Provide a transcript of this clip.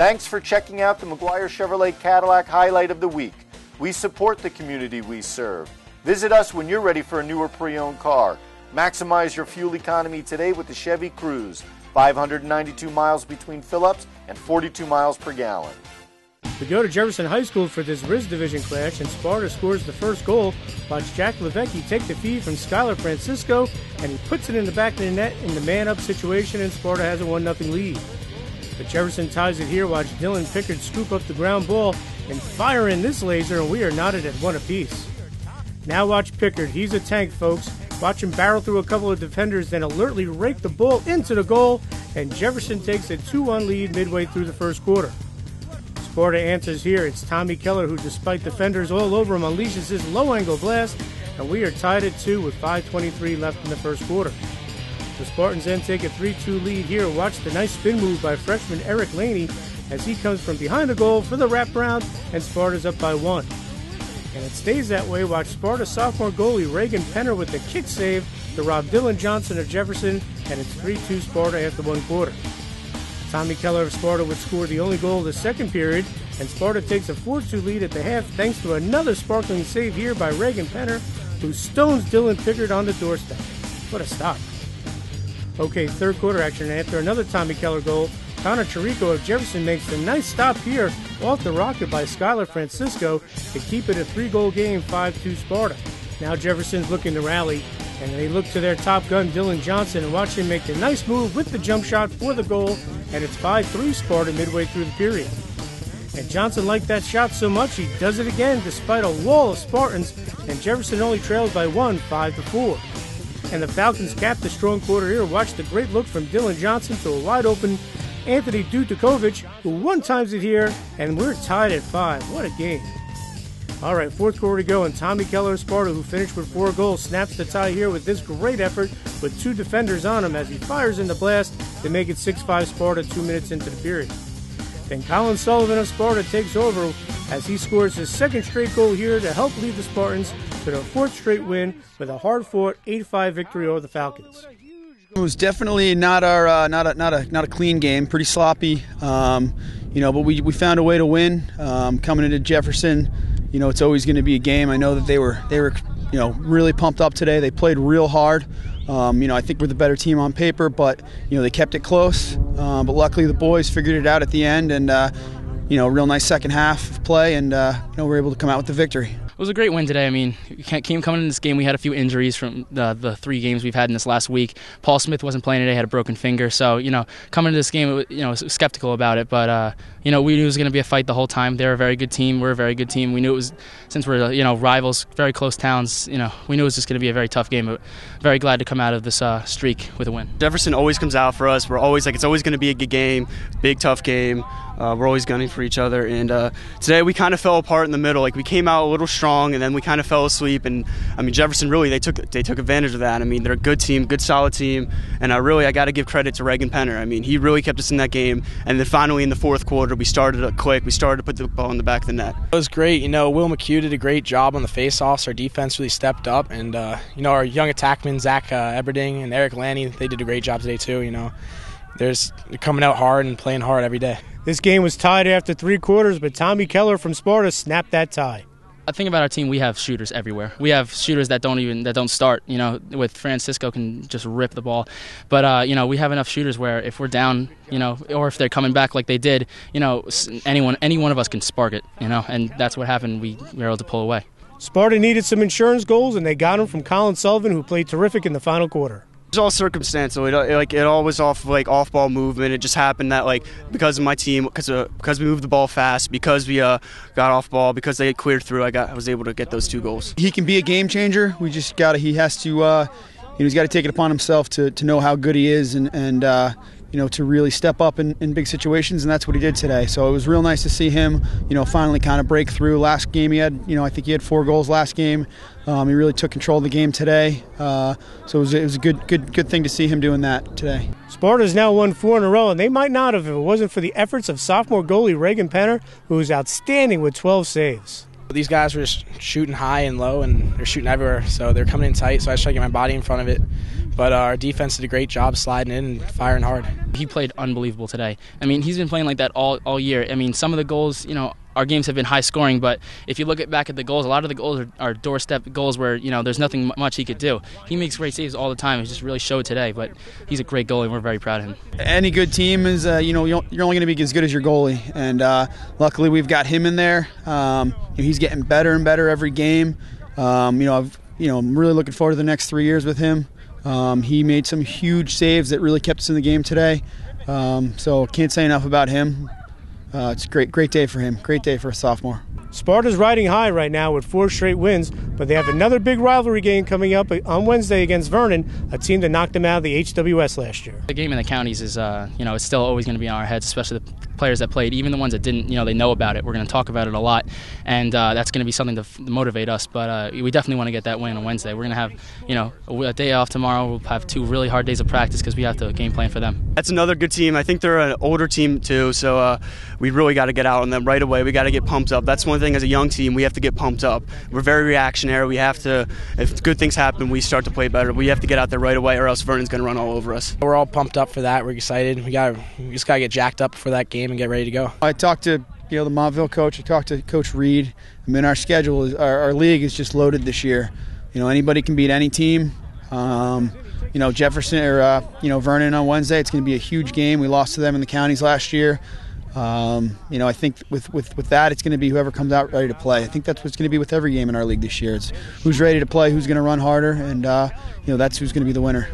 Thanks for checking out the McGuire Chevrolet Cadillac Highlight of the Week. We support the community we serve. Visit us when you're ready for a new or pre-owned car. Maximize your fuel economy today with the Chevy Cruze. 592 miles between fill-ups and 42 miles per gallon. We go to Jefferson High School for this RIS Division clash, and Sparta scores the first goal. Watch Jack Levecki take the feed from Skylar Francisco, and he puts it in the back of the net in the man-up situation, and Sparta has a 1-0 lead. But Jefferson ties it here. Watch Dylan Pickard scoop up the ground ball and fire in this laser, and we are knotted at 1 apiece. Now watch Pickard. He's a tank, folks. Watch him barrel through a couple of defenders, then alertly rake the ball into the goal, and Jefferson takes a 2-1 lead midway through the first quarter. Sparta answers here. It's Tommy Keller who, despite defenders all over him, unleashes his low-angle blast, and we are tied at 2 with 5:23 left in the first quarter. The Spartans then take a 3-2 lead here. Watch the nice spin move by freshman Eric Laney as he comes from behind the goal for the wraparound, and Sparta's up by 1. And it stays that way. Watch Sparta sophomore goalie Reagan Penner with the kick save to rob Dylan Johnson of Jefferson, and it's 3-2 Sparta after 1 quarter. Tommy Keller of Sparta would score the only goal of the second period, and Sparta takes a 4-2 lead at the half thanks to another sparkling save here by Reagan Penner, who stones Dylan Pickard on the doorstep. What a stop. Okay, third quarter action. After another Tommy Keller goal, Connor Chirico of Jefferson makes a nice stop here off the rocket by Skylar Francisco to keep it a 3-goal game, 5-2 Sparta. Now Jefferson's looking to rally, and they look to their top gun, Dylan Johnson, and watch him make the nice move with the jump shot for the goal, and it's 5-3 Sparta midway through the period. And Johnson liked that shot so much he does it again despite a wall of Spartans, and Jefferson only trails by 1, 5-4. And the Falcons cap the strong quarter here. Watch the great look from Dylan Johnson to a wide-open Anthony Dutakovic, who one-times it here, and we're tied at 5. What a game. All right, fourth quarter to go, and Tommy Keller of Sparta, who finished with 4 goals, snaps the tie here with this great effort with 2 defenders on him as he fires in the blast to make it 6-5 Sparta 2 minutes into the period. Then Colin Sullivan of Sparta takes over as he scores his second straight goal here to help lead the Spartans to their 4th straight win with a hard-fought 8-5 victory over the Falcons. It was definitely not a clean game, pretty sloppy, but we found a way to win. Coming into Jefferson, it's always going to be a game. I know that they were really pumped up today. They played real hard. I think we're the better team on paper, but they kept it close. But luckily the boys figured it out at the end, and real nice second half of play, and we're able to come out with the victory. It was a great win today. I mean, coming in this game, we had a few injuries from the 3 games we've had in this last week. Paul Smith wasn't playing today, had a broken finger. So, coming into this game, was skeptical about it. But, we knew it was going to be a fight the whole time. They're a very good team. We're a very good team. We knew it was, since we're, rivals, very close towns, we knew it was just going to be a very tough game. But very glad to come out of this streak with a win. Jefferson always comes out for us. We're always it's always going to be a good game, big, tough game. We're always gunning for each other, and today we kind of fell apart in the middle. We came out a little strong, and then we kind of fell asleep. And Jefferson really they took advantage of that. They're a good team, good solid team, and I got to give credit to Reagan Penner. He really kept us in that game, and then finally in the fourth quarter we started quick. We started to put the ball in the back of the net. It was great. Will McHugh did a great job on the faceoffs. Our defense really stepped up, and our young attackmen Zach Eberding and Eric Laney, they did a great job today too. They're coming out hard and playing hard every day. This game was tied after 3 quarters, but Tommy Keller from Sparta snapped that tie. I think about our team, we have shooters everywhere. We have shooters that don't start, with Francisco can just rip the ball. But, we have enough shooters where if we're down, or if they're coming back like they did, any one of us can spark it, and that's what happened. We were able to pull away. Sparta needed some insurance goals, and they got them from Colin Sullivan, who played terrific in the final quarter. It was all circumstantial. It all was off off-ball movement. It just happened that because of my team, because we moved the ball fast, because we got off ball, because they cleared through, I was able to get those 2 goals. He can be a game changer. We just he has to he's got to take it upon himself to know how good he is and to really step up in big situations, and that's what he did today. So it was real nice to see him, finally kind of break through. Last game he had, I think he had 4 goals last game. He really took control of the game today. So it was a good thing to see him doing that today. Sparta's now won 4 in a row, and they might not have if it wasn't for the efforts of sophomore goalie Reagan Penner, who was outstanding with 12 saves. These guys were just shooting high and low, and they're shooting everywhere, so they're coming in tight, so I just try to get my body in front of it. but our defense did a great job sliding in and firing hard. He played unbelievable today. I mean, he's been playing like that all year. I mean, some of the goals, our games have been high scoring, but if you look back at the goals, a lot of the goals are doorstep goals where, there's nothing much he could do. He makes great saves all the time. He just really showed today, but he's a great goalie, and we're very proud of him. Any good team is, you're only going to be as good as your goalie, and luckily we've got him in there. He's getting better and better every game. I'm really looking forward to the next 3 years with him. He made some huge saves that really kept us in the game today, so can't say enough about him. It's a great day for him. Great day for a sophomore. Sparta's riding high right now with 4 straight wins, but they have another big rivalry game coming up on Wednesday against Vernon, a team that knocked them out of the HWS last year. The game in the counties is, it's still always going to be on our heads, especially the players that played, even the ones that didn't, they know about it. We're going to talk about it a lot, and that's going to be something to motivate us, but we definitely want to get that win on Wednesday. We're going to have, a day off tomorrow. We'll have 2 really hard days of practice because we have to game plan for them. That's another good team. I think they're an older team too, so we really got to get out on them right away. We got to get pumped up. That's one thing as a young team, we have to get pumped up. We're very reactionary. We have to, if good things happen, we start to play better. We have to get out there right away or else Vernon's going to run all over us. We're all pumped up for that. We're excited. We just got to get jacked up for that game and get ready to go. I talked to the Montville coach. I talked to Coach Reed. I mean, our schedule is our league is just loaded this year. Anybody can beat any team. Jefferson or Vernon on Wednesday. It's going to be a huge game. We lost to them in the counties last year. I think with that, it's going to be whoever comes out ready to play. I think that's what's going to be with every game in our league this year. It's who's ready to play, who's going to run harder, and that's who's going to be the winner.